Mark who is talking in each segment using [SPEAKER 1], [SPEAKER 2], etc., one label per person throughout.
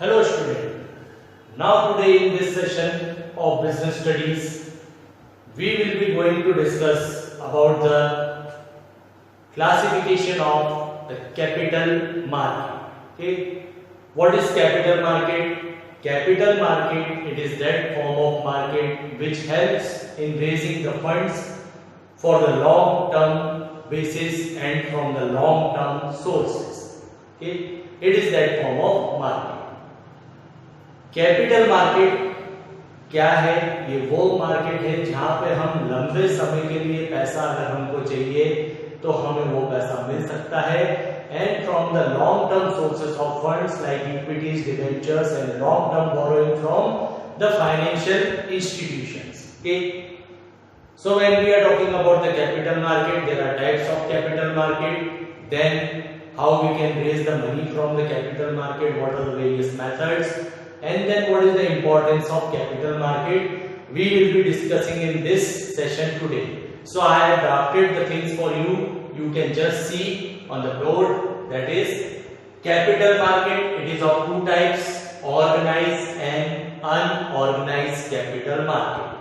[SPEAKER 1] Hello student. Now today in this session of business studies, we will be going to discuss about the classification of the capital market. Okay. What is capital market? Capital market, it is that form of market which helps in raising the funds for the long term basis and from the long term sources. Okay. It is that form of market. Capital market क्या है? ये वो market है जहां पे हम लंबे समय के लिए पैसा अगर हमको चाहिए तो हमें वो पैसा मिल सकता है and from the long term sources of funds like equities, debentures and long term borrowing from the financial institutions. Okay, so when we are talking about the capital market, there are types of capital market, then how we can raise the money from the capital market, what are the various methods, and then what is the importance of capital market, we will be discussing in this session today. So I have drafted the things for you. You can just see on the board. That is capital market. It is of two types: organized and unorganized capital market.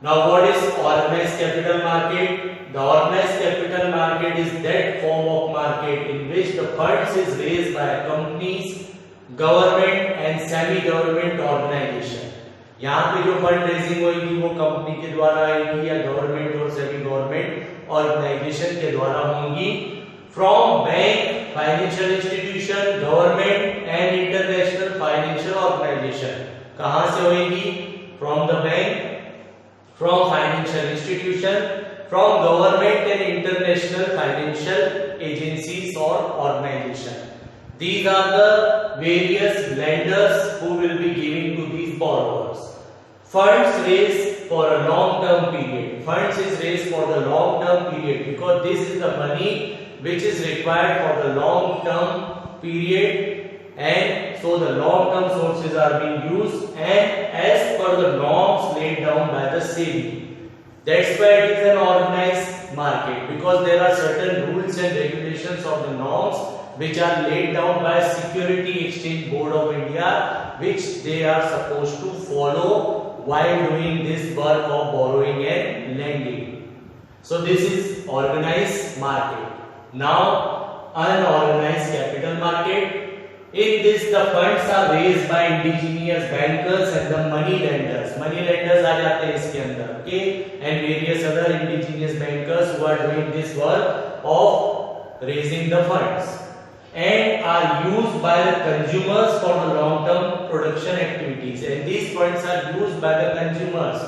[SPEAKER 1] Now what is organized capital market? The organized capital market is that form of market in which the funds is raised by companies, government and semi government organisation. यहाँ पे जो fund raising होगी वो company के द्वारा आएगी या government और सेमी गवर्नमेंट ऑर्गेनाइजेशन के द्वारा होंगी. From bank, financial institution, government and international financial organisation. कहां से होगी? From the bank, from financial institution, from government and international financial agencies और organisation. These are the various lenders who will be giving to these borrowers. Funds raised for a long term period. Funds is raised for the long term period because this is the money which is required for the long term period, and so the long term sources are being used and as per the norms laid down by the SEBI. That's why it is an organized market, because there are certain rules and regulations of the norms which are laid down by Security Exchange Board of India, which they are supposed to follow while doing this work of borrowing and lending. So this is organized market. Now unorganized capital market. In this the funds are raised by indigenous bankers and the money lenders. Money lenders आ जाते हैं इसके अंदर, okay, and various other indigenous bankers who are doing this work of raising the funds, and are used by the consumers for the long term production activities, and these funds are used by the consumers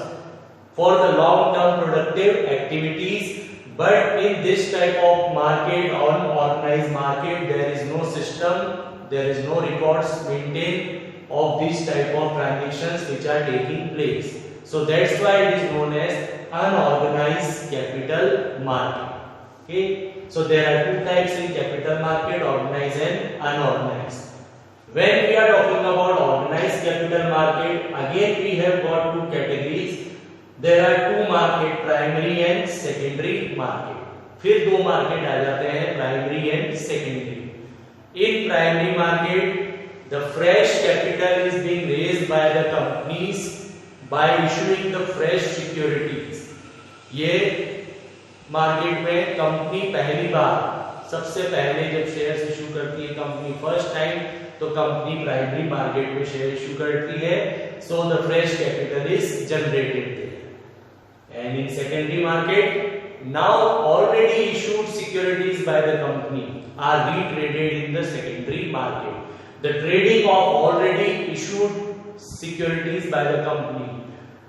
[SPEAKER 1] for the long term productive activities. But in this type of market, unorganized market, there is no system, there is no records maintained of this type of transactions which are taking place. So that's why it is known as unorganized capital market. Okay, so there are two types in capital market: organized and unorganized. When we are talking about organized capital market, again we have got two categories. There are two market, primary and secondary market. फिर दो market आ जाते हैं, primary and secondary. In primary market, the fresh capital is being raised by the companies by issuing the fresh securities. ये market में company पहली बार, सबसे पहले जब शेयर इशू करती है कंपनी फर्स्ट टाइम, तो कंपनी प्राइमरी मार्केट में शेयर इशू करती है. So the fresh capital is generated there. And in secondary market, now already issued securities by the company are retraded in the secondary market. The trading of already issued securities by the company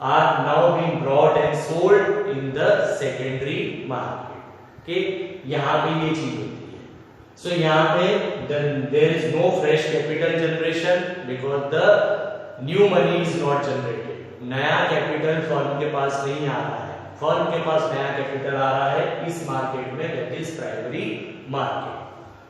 [SPEAKER 1] are now being brought and sold in the secondary market. Okay, यहाँ पे ये चीज होती है. So यहाँ पे there is no fresh capital generation because the new money is not generated. नया capital firm के पास नहीं आ रहा है, फर्म के पास नया कैपिटल आ रहा है इस मार्केट में, that is primary market.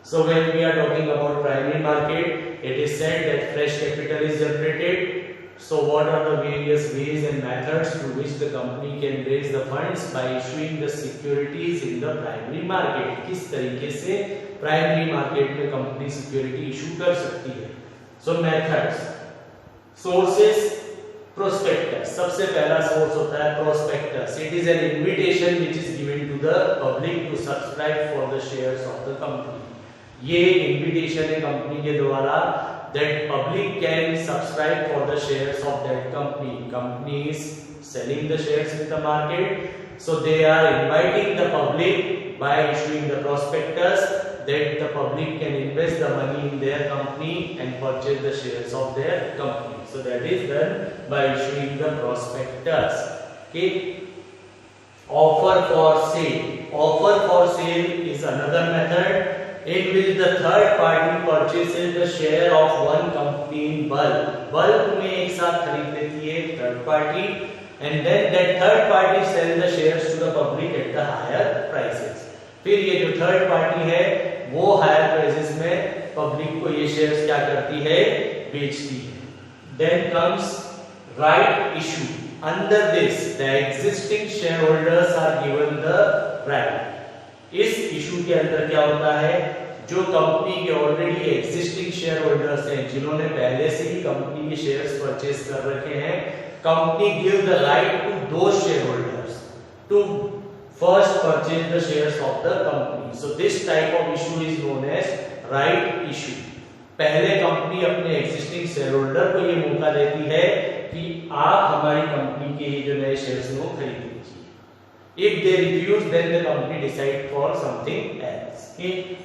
[SPEAKER 1] So when we are talking about primary market, it is said that fresh capital is generated. So what are the various ways and methods through which the company can raise the funds by issuing the securities in the primary market? किस तरीके से primary market में company security issue कर सकती है? So methods, sources, prospectus. सबसे पहला source होता है prospectus. It is an invitation which is given to the public to subscribe for the shares of the company. ये invitation है कंपनी के द्वारा that public can subscribe for the shares of that company. Company is selling the shares in the market, so they are inviting the public by issuing the prospectus that the public can invest the money in their company and purchase the shares of their company. So that is done by issuing the prospectus. Okay. Offer for sale. Offer for sale is another method in which the third party purchases the share of one company in bulk. Bulk में एक साथ खरीद लेती है third party, and then that third party sell the shares to the public at the higher prices. फिर ये जो third party है वो higher prices में public को ये shares क्या करती है, बेचती है. Then comes right issue. Under this, the existing shareholders are given the right. इस इशू के अंदर क्या होता है, जो कंपनी के ऑलरेडी एग्जिस्टिंग शेयर होल्डर्स हैं, जिन्होंने पहले से ही कंपनी के शेयर्स परचेज कर रखे हैं, company give the right to those share holders to first purchase the shares of the company. So this type of issue is known as right issue. पहले कंपनी अपने एग्जिस्टिंग शेयर होल्डर को ये मौका देती है कि आप हमारी कंपनी के ये जो नए शेयर्स हैं वो खरीद लीजिए. If they refuse, then the company decide for something else. Okay.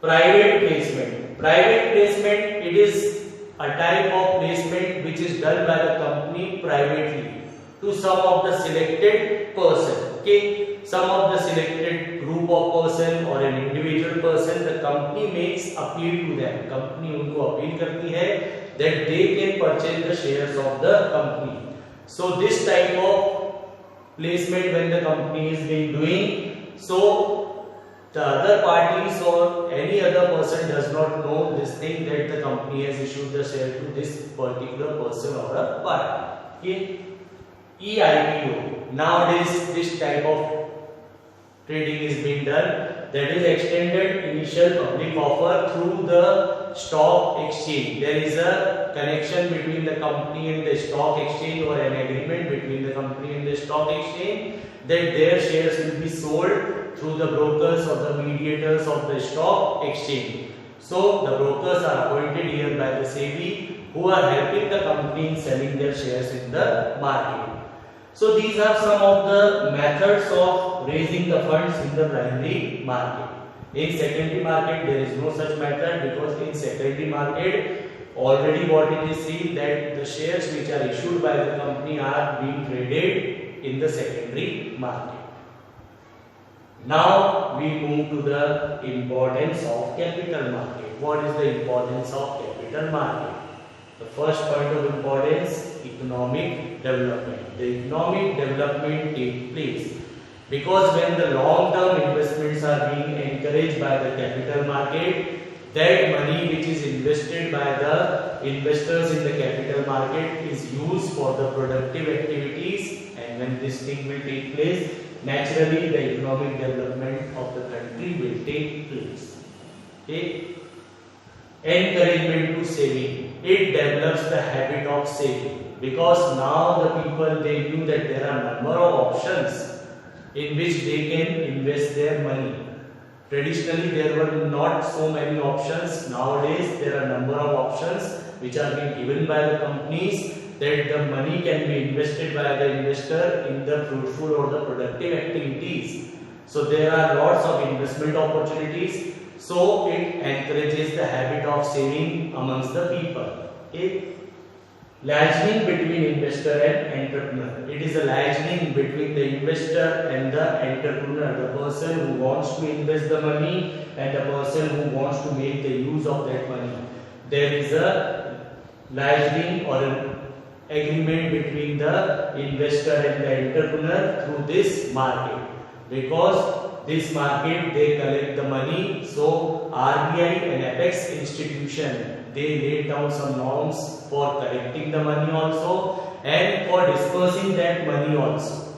[SPEAKER 1] Private placement. Private placement, it is a type of placement which is done by the company privately to some of the selected person. Okay. Some of the selected group of person or an individual person, the company makes appeal to them. Company उनको appeal करती है that they can purchase the shares of the company. So this type of placement when the company is being doing, so the other parties or any other person does not know this thing that the company has issued the share to this particular person or a party. Okay. EIPO. Nowadays this type of trading is being done, that is extended initial public offer through the stock exchange. There is a connection between the company and the stock exchange or an agreement between the company and the stock exchange that their shares will be sold through the brokers or the mediators of the stock exchange. So the brokers are appointed here by the SEBI who are helping the company in selling their shares in the market. So these are some of the methods of raising the funds in the primary market. In secondary market there is no such method, because in secondary market already what it is seen that the shares which are issued by the company are being traded in the secondary market. Now we move to the importance of capital market. What is the importance of capital market? The first point of importance, economic development. The economic development takes place because when the long-term investments are being encouraged by the capital market, that money which is invested by the investors in the capital market is used for the productive activities, and when this thing will take place, naturally the economic development of the country will take place. Okay. Encouragement to saving. It develops the habit of saving, because now the people, they knew that there are number of options in which they can invest their money. Traditionally there were not so many options. Nowadays there are number of options which are being given by the companies that the money can be invested by the investor in the fruitful or the productive activities. So there are lots of investment opportunities. So it encourages the habit of saving amongst the people. Okay. Liaison between investor and entrepreneur. It is a liaison between the investor and the entrepreneur, the person who wants to invest the money and the person who wants to make the use of that money. There is a liaison or an agreement between the investor and the entrepreneur through this market, because this market they collect the money. So RBI and Apex institution, they laid down some norms for collecting the money also and for dispersing that money also.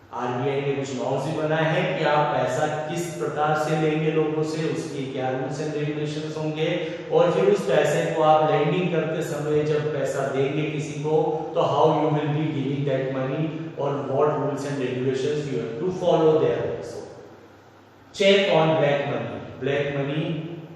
[SPEAKER 1] RBI ने कुछ norms भी बनाए हैं कि आप पैसा किस प्रकार से लेंगे लोगों से, उसके क्या रूल्स एंड रेगुलेशंस होंगे, और फिर उस पैसे को आप लेंडिंग करते समय जब पैसा देंगे किसी को तो how you will be giving that money और what rules and regulations you have to follow there also. Check on black money. Black money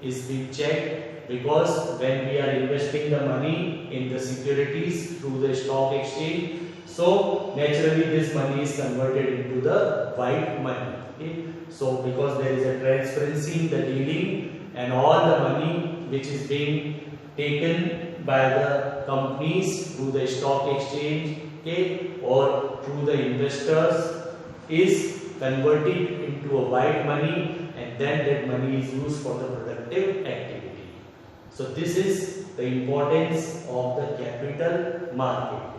[SPEAKER 1] is being checked because when we are investing the money in the securities through the stock exchange, so naturally this money is converted into the white money. Okay? So because there is a transparency in the dealing and all the money which is being taken by the companies through the stock exchange, okay, or through the investors is converted into a white money, and then that money is used for the productive activity. So this is the importance of the capital market.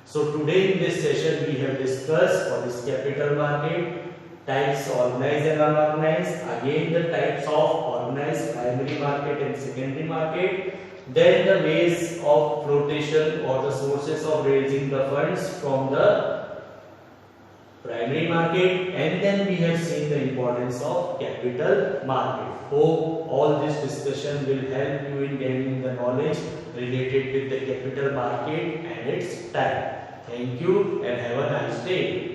[SPEAKER 1] So today in this session we have discussed what is capital market, types organized and unorganized, again the types of organized primary market and secondary market, then the ways of flotation or the sources of raising the funds from the primary market, and then we have seen the importance of capital market. Hope all this discussion will help you in gaining the knowledge related with the capital market and its type. Thank you and have a nice day.